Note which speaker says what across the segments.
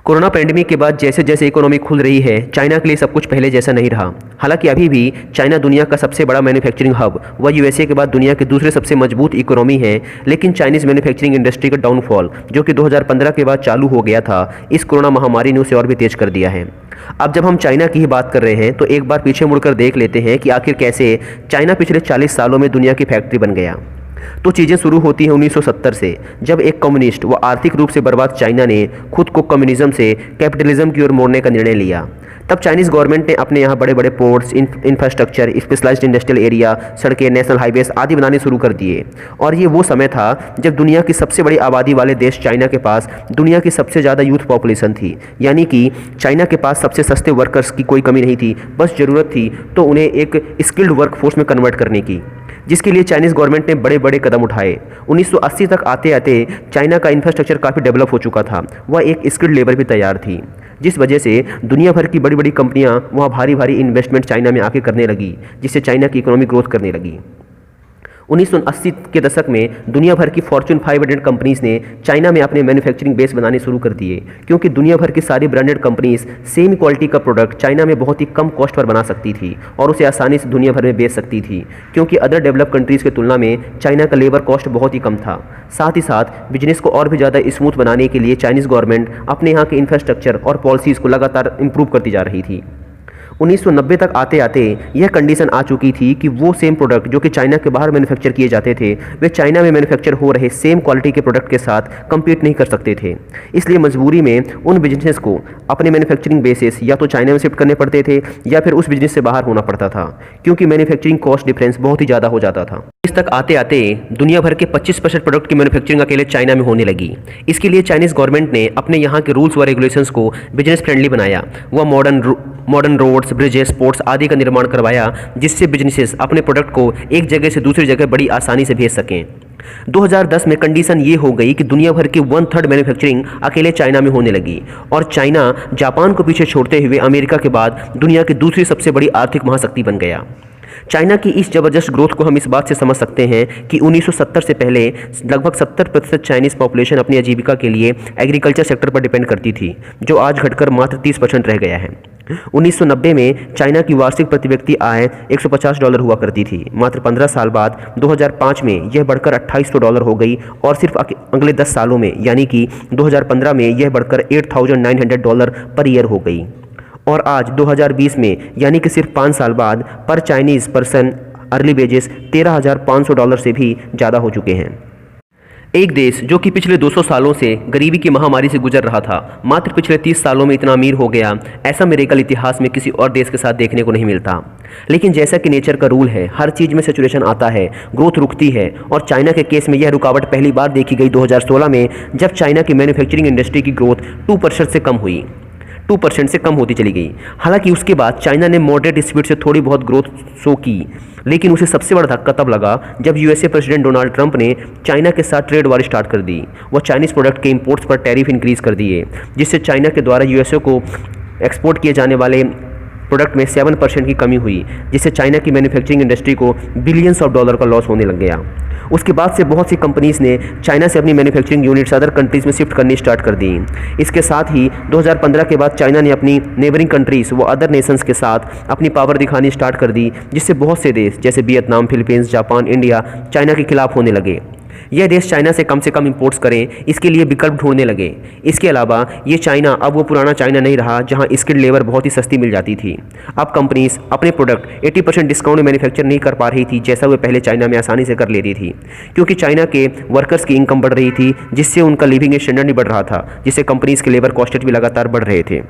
Speaker 1: Corona pandemic के बाद जैसे जैसे इकोनॉमी खुल रही है, चाइना के लिए सब कुछ पहले जैसा नहीं रहा। हालांकि अभी भी चाइना दुनिया का सबसे बड़ा मैन्युफैक्चरिंग हब व यूएसए के बाद दुनिया के दूसरे सबसे मजबूत इकोनॉमी है। लेकिन चाइनीज़ मैन्युफैक्चरिंग इंडस्ट्री का डाउनफॉल, जो कि 2015 के बाद चालू हो गया था, इस कोरोना महामारी ने उसे और भी तेज कर दिया है। अब जब हम चाइना की ही बात कर रहे हैं तो एक बार पीछे मुड़कर देख लेते हैं कि आखिर कैसे चाइना पिछले 40 सालों में दुनिया की फैक्ट्री बन गया। तो चीज़ें शुरू होती हैं 1970 से, जब एक कम्युनिस्ट व आर्थिक रूप से बर्बाद चाइना ने खुद को कम्युनिज्म से कैपिटलिज्म की ओर मोड़ने का निर्णय लिया। तब चाइनीज़ गवर्नमेंट ने अपने यहाँ बड़े बड़े ports, infrastructure, specialised industrial area, सड़कें, नेशनल हाईवेज आदि बनाने शुरू कर दिए। और ये वो समय था जब दुनिया की सबसे बड़ी आबादी वाले देश चाइना के पास दुनिया की सबसे ज़्यादा यूथ पॉपुलेशन थी। यानी कि चाइना के पास सबसे सस्ते वर्कर्स की कोई कमी नहीं थी, बस ज़रूरत थी तो उन्हें एक स्किल्ड वर्कफोर्स में कन्वर्ट करने की, जिसके लिए चाइनीज़ गवर्नमेंट ने बड़े बड़े कदम उठाए। 1980 तक आते आते चाइना का इंफ्रास्ट्रक्चर काफ़ी डेवलप हो चुका था, वह एक स्किल्ड लेबर भी तैयार थी, जिस वजह से दुनिया भर की बड़ी बड़ी कंपनियां वहाँ भारी भारी इन्वेस्टमेंट चाइना में आके करने लगी, जिससे चाइना की इकोनॉमी ग्रोथ करने लगी। 1980 के दशक में दुनिया भर की फॉर्च्यून 500 कंपनीज ने चाइना में अपने मैन्युफैक्चरिंग बेस बनाने शुरू कर दिए, क्योंकि दुनिया भर की सारी ब्रांडेड कंपनीज सेम क्वालिटी का प्रोडक्ट चाइना में बहुत ही कम कॉस्ट पर बना सकती थी और उसे आसानी से दुनिया भर में बेच सकती थी, क्योंकि अदर डेवलप कंट्रीज़ की तुलना में चाइना का लेबर कॉस्ट बहुत ही कम था। साथ ही साथ बिजनेस को और भी ज़्यादा स्मूथ बनाने के लिए चाइनीज़ गवर्नमेंट अपने यहाँ के इंफ्रास्ट्रक्चर और पॉलिसीज़ को लगातार इंप्रूव करती जा रही थी। 1990 तक आते आते यह कंडीशन आ चुकी थी कि वो सेम प्रोडक्ट जो कि चाइना के बाहर मैन्युफैक्चर किए जाते थे, वे चाइना में मैन्युफैक्चर हो रहे सेम क्वालिटी के प्रोडक्ट के साथ कम्पीट नहीं कर सकते थे। इसलिए मजबूरी में उन बिजनेस को अपने मैन्युफैक्चरिंग बेसिस या तो चाइना में शिफ्ट करने पड़ते थे या फिर उस बिजनेस से बाहर होना पड़ता था, क्योंकि मैन्युफैक्चरिंग कॉस्ट डिफरेंस बहुत ही ज़्यादा हो जाता था। इस तक आते आते दुनिया भर के 25% प्रोडक्ट की मैन्युफैक्चरिंग अकेले चाइना में होने लगी। इसके लिए चाइनीज़ गवर्नमेंट ने अपने यहाँ के रूल्स व रेगुलेशंस को बिजनेस फ्रेंडली बनाया। वह मॉडर्न रोड्स, ब्रिजेस, पोर्ट्स आदि का निर्माण करवाया, जिससे बिजनेसेस अपने प्रोडक्ट को एक जगह से दूसरी जगह बड़ी आसानी से भेज सकें। 2010 में कंडीशन ये हो गई कि दुनिया भर की 1/3 मैन्युफैक्चरिंग अकेले चाइना में होने लगी और चाइना जापान को पीछे छोड़ते हुए अमेरिका के बाद दुनिया की दूसरी सबसे बड़ी आर्थिक महाशक्ति बन गया। चाइना की इस जबरदस्त ग्रोथ को हम इस बात से समझ सकते हैं कि 1970 से पहले लगभग 70% चाइनीज़ पॉपुलेशन अपनी आजीविका के लिए एग्रीकल्चर सेक्टर पर डिपेंड करती थी, जो आज घटकर मात्र 30% रह गया है। 1990 में चाइना की वार्षिक प्रति व्यक्ति आय $150 हुआ करती थी। मात्र 15 साल बाद 2005 में यह बढ़कर $2800 हो गई और सिर्फ अगले 10 सालों में यानी कि 2015 में यह बढ़कर $8900 पर ईयर हो गई। और आज 2020 में यानी कि सिर्फ 5 साल बाद पर चाइनीज़ पर्सन अर्ली वेजेस $13,500 से भी ज़्यादा हो चुके हैं। एक देश जो कि पिछले 200 सालों से गरीबी की महामारी से गुजर रहा था, मात्र पिछले 30 सालों में इतना अमीर हो गया, ऐसा मिरेकल इतिहास में किसी और देश के साथ देखने को नहीं मिलता। लेकिन जैसा कि नेचर का रूल है, हर चीज़ में सैचुरेशन आता है, ग्रोथ रुकती है और चाइना के केस में यह रुकावट पहली बार देखी गई 2016 में, जब चाइना की मैन्युफैक्चरिंग इंडस्ट्री की ग्रोथ 2% से कम हुई, 2% से कम होती चली गई। हालांकि उसके बाद चाइना ने मॉडरेट स्पीड से थोड़ी बहुत ग्रोथ शो की, लेकिन उसे सबसे बड़ा धक्का तब लगा जब यूएसए प्रेसिडेंट डोनाल्ड ट्रंप ने चाइना के साथ ट्रेड वॉर स्टार्ट कर दी। वह चाइनीज़ प्रोडक्ट के इंपोर्ट्स पर टैरिफ इंक्रीज़ कर दिए, जिससे चाइना के द्वारा यूएसए को एक्सपोर्ट किए जाने वाले प्रोडक्ट में 7% की कमी हुई, जिससे चाइना की मैन्युफैक्चरिंग इंडस्ट्री को बिलियंस ऑफ डॉलर का लॉस होने लग गया। उसके बाद से बहुत सी कंपनीज़ ने चाइना से अपनी मैन्युफैक्चरिंग यूनिट्स अदर कंट्रीज़ में शिफ्ट करनी स्टार्ट कर दी। इसके साथ ही 2015 के बाद चाइना ने अपनी नेबरिंग कंट्रीज़ व अदर नेशंस के साथ अपनी पावर दिखानी स्टार्ट कर दी, जिससे बहुत से देश जैसे Vietnam, Philippines, Japan, India China के खिलाफ होने लगे। यह देश चाइना से कम इंपोर्ट्स करें, इसके लिए विकल्प ढूंढने लगे। इसके अलावा ये चाइना अब वो पुराना चाइना नहीं रहा जहां स्किल्ड लेबर बहुत ही सस्ती मिल जाती थी। अब कंपनीज अपने प्रोडक्ट 80% डिस्काउंट में मैन्युफैक्चर नहीं कर पा रही थी, जैसा वे पहले चाइना में आसानी से कर लेती थी, क्योंकि चाइना के वर्कर्स की इनकम बढ़ रही थी, जिससे उनका लिविंग स्टैंडर्ड भी बढ़ रहा था, जिससे कंपनीज के लेबर कॉस्ट भी लगातार बढ़ रहे थे।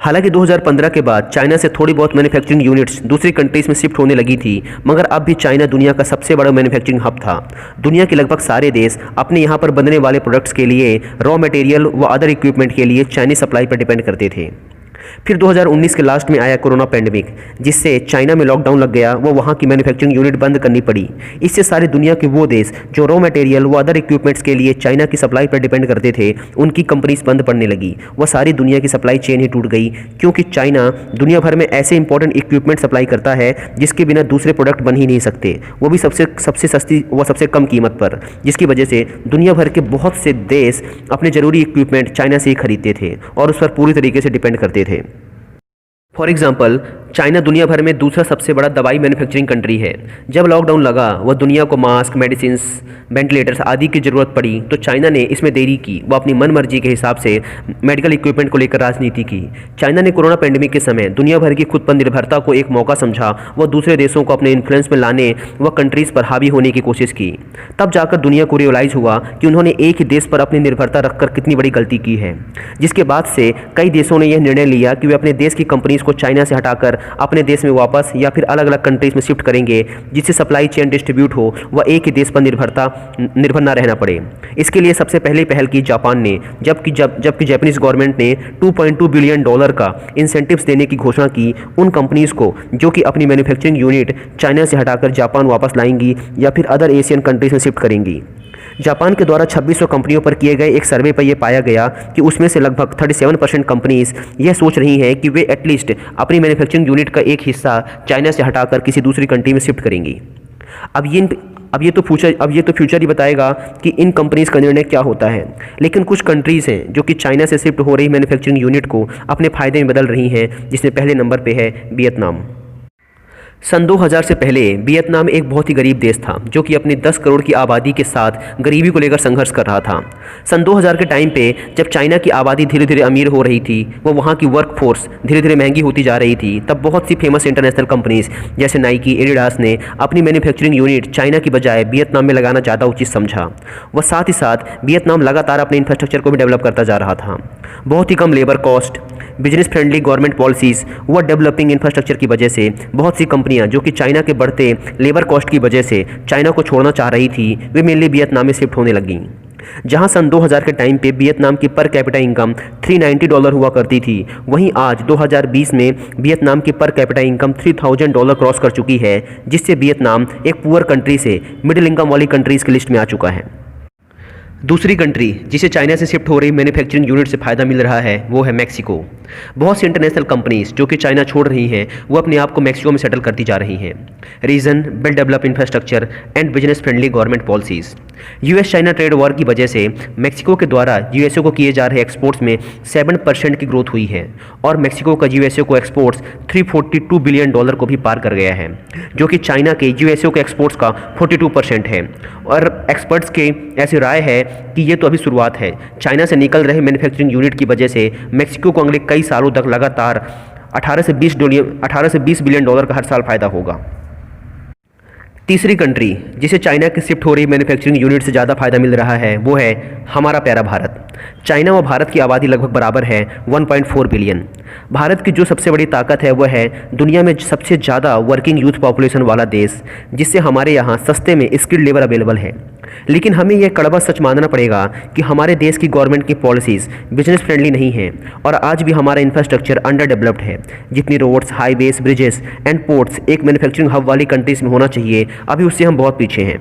Speaker 1: हालांकि 2015 के बाद चाइना से थोड़ी बहुत मैन्युफैक्चरिंग यूनिट्स दूसरी कंट्रीज़ में शिफ्ट होने लगी थी, मगर अब भी चाइना दुनिया का सबसे बड़ा मैन्युफैक्चरिंग हब था। दुनिया के लगभग सारे देश अपने यहाँ पर बनने वाले प्रोडक्ट्स के लिए रॉ मटेरियल व अदर इक्विपमेंट के लिए चाइनीज सप्लाई पर डिपेंड करते थे। फिर 2019 के लास्ट में आया कोरोना पैंडेमिक, जिससे चाइना में लॉकडाउन लग गया, वो वहाँ की मैन्युफैक्चरिंग यूनिट बंद करनी पड़ी। इससे सारी दुनिया के वो देश जो रॉ मटेरियल व अदर इक्विपमेंट्स के लिए चाइना की सप्लाई पर डिपेंड करते थे, उनकी कंपनीज बंद पड़ने लगी। वह सारी दुनिया की सप्लाई चेन ही टूट गई, क्योंकि चाइना दुनिया भर में ऐसे इंपॉर्टेंट इक्विपमेंट सप्लाई करता है जिसके बिना दूसरे प्रोडक्ट बन ही नहीं सकते, वो भी सबसे सस्ती व सबसे कम कीमत पर, जिसकी वजह से दुनिया भर के बहुत से देश अपने ज़रूरी इक्विपमेंट चाइना से ही खरीदते थे और उस पर पूरी तरीके से डिपेंड करते थे। फॉर एग्जाम्पल, चाइना दुनिया भर में दूसरा सबसे बड़ा दवाई मैन्युफैक्चरिंग कंट्री है। जब लॉकडाउन लगा, वह दुनिया को मास्क, मेडिसिन, वेंटिलेटर्स आदि की ज़रूरत पड़ी, तो चाइना ने इसमें देरी की। वह अपनी मनमर्जी के हिसाब से मेडिकल इक्विपमेंट को लेकर राजनीति की। चाइना ने कोरोना पैंडेमिक के समय दुनिया भर की खुद पर निर्भरता को एक मौका समझा। वह दूसरे देशों को अपने इन्फ्लुएंस में लाने व कंट्रीज़ पर हावी होने की कोशिश की। तब जाकर दुनिया को रियलाइज़ हुआ कि उन्होंने एक ही देश पर अपनी निर्भरता रखकर कितनी बड़ी गलती की है, जिसके बाद से कई देशों ने यह निर्णय लिया कि वे अपने देश की कंपनीज़ को चाइना से हटाकर अपने देश में वापस या फिर अलग अलग कंट्रीज में शिफ्ट करेंगे, जिससे सप्लाई चेन डिस्ट्रीब्यूट हो व एक ही देश पर निर्भर ना रहना पड़े। इसके लिए सबसे पहले पहल की जापान ने, जबकि जापानीज गवर्नमेंट ने $2.2 बिलियन का इंसेंटिव्स देने की घोषणा की उन कंपनीज को जो कि अपनी मैन्युफैक्चरिंग यूनिट चाइना से हटाकर जापान वापस लाएंगी या फिर अदर एशियन कंट्रीज में शिफ्ट करेंगी। जापान के द्वारा 2600 कंपनियों पर किए गए एक सर्वे पर यह पाया गया कि उसमें से लगभग 37% कंपनीज यह सोच रही हैं कि वे एटलीस्ट अपनी मैन्युफैक्चरिंग यूनिट का एक हिस्सा चाइना से हटाकर किसी दूसरी कंट्री में शिफ्ट करेंगी। अब ये तो फ्यूचर ही बताएगा कि इन कंपनीज का निर्णय क्या होता है। लेकिन कुछ कंट्रीज़ हैं जो कि चाइना से शिफ्ट हो रही मैन्युफैक्चरिंग यूनिट को अपने फ़ायदे में बदल रही हैं, जिसमें पहले नंबर पर है वियतनाम। सन 2000 से पहले वियतनाम एक बहुत ही गरीब देश था, जो कि अपनी 10 करोड़ की आबादी के साथ गरीबी को लेकर संघर्ष कर रहा था। सन 2000 के टाइम पे जब चाइना की आबादी धीरे धीरे अमीर हो रही थी, वो वहाँ की वर्क फोर्स धीरे धीरे महंगी होती जा रही थी, तब बहुत सी फेमस इंटरनेशनल कंपनीज जैसे नाइकी, एडिडास ने अपनी मैन्युफैक्चरिंग यूनिट चाइना की बजाय वियतनाम में लगाना ज़्यादा उचित समझा। वह साथ ही साथ वियतनाम लगातार अपने इंफ्रास्ट्रक्चर को भी डेवलप करता जा रहा था। बहुत ही कम labour cost, business friendly government policies व डेवलपिंग इंफ्रास्ट्रक्चर की वजह से बहुत सी कंपनियां जो कि चाइना के बढ़ते लेबर कॉस्ट की वजह से चाइना को छोड़ना चाह रही थी, वे मेनली वियतनाम में शिफ्ट होने लगीं। जहां सन 2000 के टाइम पे वियतनाम की पर कैपिटा इनकम $390 हुआ करती थी, वहीं आज 2020 में वियतनाम की पर कैपिटा इनकम $3000 क्रॉस कर चुकी है, जिससे वियतनाम एक पुअर कंट्री से मिडिल इनकम वाली कंट्रीज़ की लिस्ट में आ चुका है। दूसरी कंट्री जिसे चाइना से शिफ्ट हो रही मैन्युफैक्चरिंग यूनिट से फ़ायदा मिल रहा है वो है मैक्सिको। बहुत सी इंटरनेशनल कंपनीज जो कि चाइना छोड़ रही हैं, वो अपने आप को मैक्सिको में सेटल करती जा रही हैं। Reason, well develop infrastructure and business friendly government policies. US China trade war की वजह से मैक्सिको के द्वारा यूएसए को किए जा रहे एक्सपोर्ट्स में 7% की ग्रोथ हुई है और मैक्सिको का यूएसए को एक्सपोर्ट्स $342 बिलियन को भी पार कर गया है, जो कि चाइना के यूएसए के एक्सपोर्ट्स का 42% है। और एक्सपर्ट्स के ऐसी राय है कि ये तो अभी शुरुआत है। चाइना से निकल रहे मैन्युफैक्चरिंग यूनिट की वजह से मैक्सिको को अगले कई सालों तक लगातार 18 से 20 बिलियन डॉलर का हर साल फ़ायदा होगा। तीसरी कंट्री जिसे चाइना की शिफ्ट हो रही मैन्युफैक्चरिंग यूनिट से ज़्यादा फ़ायदा मिल रहा है वो है हमारा प्यारा भारत। चाइना व भारत की आबादी लगभग बराबर है, 1.4 बिलियन। भारत की जो सबसे बड़ी ताकत है वह है दुनिया में सबसे ज़्यादा वर्किंग यूथ पॉपुलेशन वाला देश, जिससे हमारे यहाँ सस्ते में स्किल्ड लेबर अवेलेबल है। लेकिन हमें यह कड़वा सच मानना पड़ेगा कि हमारे देश की गवर्नमेंट की पॉलिसीज़ बिजनेस फ्रेंडली नहीं हैं और आज भी हमारा इंफ्रास्ट्रक्चर अंडर डेवलप्ड है। जितनी roads, highways, bridges and ports एक मैन्युफैक्चरिंग हब वाली कंट्रीज़ में होना चाहिए, अभी उससे हम बहुत पीछे हैं।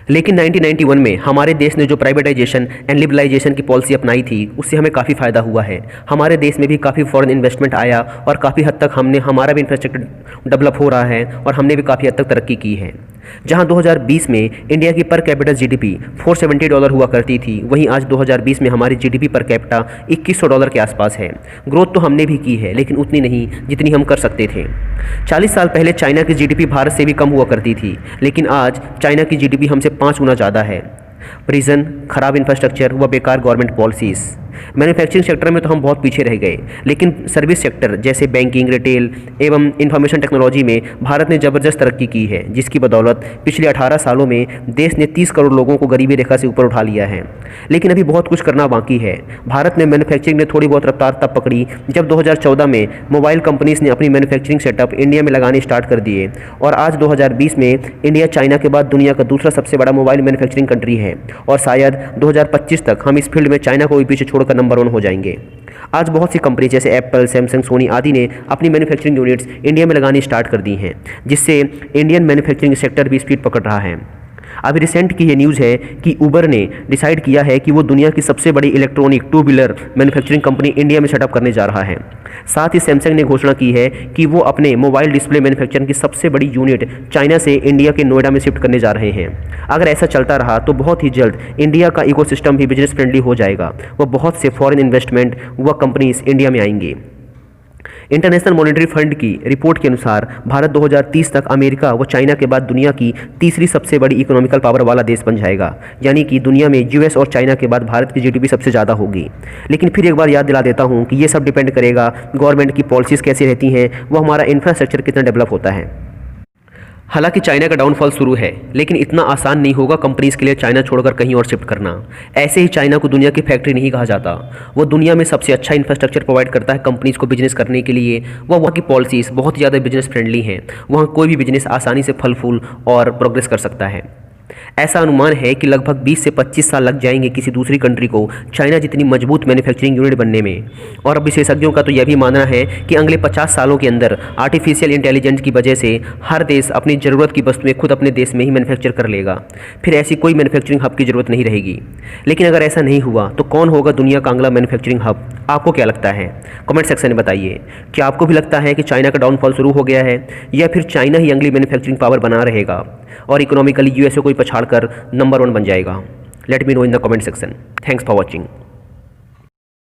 Speaker 1: लेकिन 1991 में हमारे देश ने जो प्राइवेटाइजेशन एंड लिबरलाइजेशन की पॉलिसी अपनाई थी, उससे हमें काफ़ी फ़ायदा हुआ है। हमारे देश में भी काफ़ी फॉरेन इन्वेस्टमेंट आया और काफ़ी हद तक हमारा भी इंफ्रास्ट्रक्चर डेवलप हो रहा है और हमने भी काफ़ी हद तक तरक्की की है। जहां 2020 में इंडिया की पर कैपिटा जीडीपी $470 हुआ करती थी, वहीं आज 2020 में हमारी जीडीपी पर कैपिटा $2100 के आसपास है। ग्रोथ तो हमने भी की है, लेकिन उतनी नहीं जितनी हम कर सकते थे। 40 साल पहले चाइना की जीडीपी भारत से भी कम हुआ करती थी, लेकिन आज चाइना की जीडीपी हमसे 5 गुना ज़्यादा है। रीज़न, खराब इंफ्रास्ट्रक्चर व बेकार गवर्नमेंट पॉलिसीज़। मैन्युफैक्चरिंग सेक्टर में तो हम बहुत पीछे रह गए, लेकिन सर्विस सेक्टर जैसे बैंकिंग, रिटेल एवं इंफॉर्मेशन टेक्नोलॉजी में भारत ने ज़बरदस्त तरक्की की है, जिसकी बदौलत पिछले 18 सालों में देश ने 30 करोड़ लोगों को गरीबी रेखा से ऊपर उठा लिया है। लेकिन अभी बहुत कुछ करना बाकी है। भारत में मैन्युफैक्चरिंग ने थोड़ी बहुत रफ्तार तब पकड़ी जब 2014 में मोबाइल कंपनीज ने अपनी मैन्युफैक्चरिंग सेटअप इंडिया में लगाने स्टार्ट कर दिए और आज 2020 में इंडिया चाइना के बाद दुनिया का दूसरा सबसे बड़ा मोबाइल मैन्युफैक्चरिंग कंट्री है और शायद 2025 तक हम इस फील्ड में चाइना को भी पीछे छोड़ छोड़कर नंबर 1 हो जाएंगे। आज बहुत सी कंपनी जैसे एप्पल, सैमसंग, सोनी आदि ने अपनी मैन्युफैक्चरिंग यूनिट्स इंडिया में लगानी स्टार्ट कर दी हैं, जिससे इंडियन मैन्युफैक्चरिंग सेक्टर भी स्पीड पकड़ रहा है। अभी रिसेंट की ये न्यूज़ है कि उबर ने डिसाइड किया है कि वो दुनिया की सबसे बड़ी electronic two wheeler manufacturing company India में सेटअप करने जा रहा है। साथ ही सैमसंग ने घोषणा की है कि वो अपने मोबाइल डिस्प्ले मैन्युफैक्चरिंग की सबसे बड़ी यूनिट चाइना से इंडिया के नोएडा में शिफ्ट करने जा रहे हैं। अगर ऐसा चलता रहा तो बहुत ही जल्द इंडिया का इकोसिस्टम भी बिजनेस फ्रेंडली हो जाएगा। वो बहुत से फॉरेन इन्वेस्टमेंट व कंपनीज इंडिया में आएंगी। इंटरनेशनल मॉनेटरी फंड की रिपोर्ट के अनुसार भारत 2030 तक अमेरिका व चाइना के बाद दुनिया की तीसरी सबसे बड़ी इकोनॉमिकल पावर वाला देश बन जाएगा। यानी कि दुनिया में यूएस और चाइना के बाद भारत की जीडीपी सबसे ज़्यादा होगी। लेकिन फिर एक बार याद दिला देता हूँ कि ये सब डिपेंड करेगा गवर्नमेंट की पॉलिसीज़ कैसी रहती हैं, वो हमारा इंफ्रास्ट्रक्चर कितना डेवलप होता है। हालांकि चाइना का डाउनफॉल शुरू है, लेकिन इतना आसान नहीं होगा कंपनीज के लिए चाइना छोड़कर कहीं और शिफ्ट करना। ऐसे ही चाइना को दुनिया की फैक्ट्री नहीं कहा जाता। वो दुनिया में सबसे अच्छा इंफ्रास्ट्रक्चर प्रोवाइड करता है कंपनीज को बिजनेस करने के लिए। वहाँ की पॉलिसीज़ बहुत ही ज़्यादा बिजनेस फ्रेंडली हैं। वहाँ कोई भी बिजनेस आसानी से फल फूल और प्रोग्रेस कर सकता है। ऐसा अनुमान है कि लगभग 20 से 25 साल लग जाएंगे किसी दूसरी कंट्री को चाइना जितनी मजबूत मैन्युफैक्चरिंग यूनिट बनने में। और अब विशेषज्ञों का तो यह भी मानना है कि अगले 50 सालों के अंदर आर्टिफिशियल इंटेलिजेंस की वजह से हर देश अपनी ज़रूरत की वस्तुएं खुद अपने देश में ही मैन्युफैक्चर कर लेगा। फिर ऐसी कोई मैन्युफैक्चरिंग हब की ज़रूरत नहीं रहेगी। लेकिन अगर ऐसा नहीं हुआ तो कौन होगा दुनिया का अगला मैन्युफैक्चरिंग हब? आपको क्या लगता है? कमेंट सेक्शन में बताइए। क्या आपको भी लगता है कि चाइना का डाउनफॉल शुरू हो गया है, या फिर चाइना ही अगली मैन्युफैक्चरिंग पावर बना रहेगा और इकोनॉमिकली यूएसए को पछाड़ कर नंबर 1 बन जाएगा? Let me know in the comment section. Thanks for watching.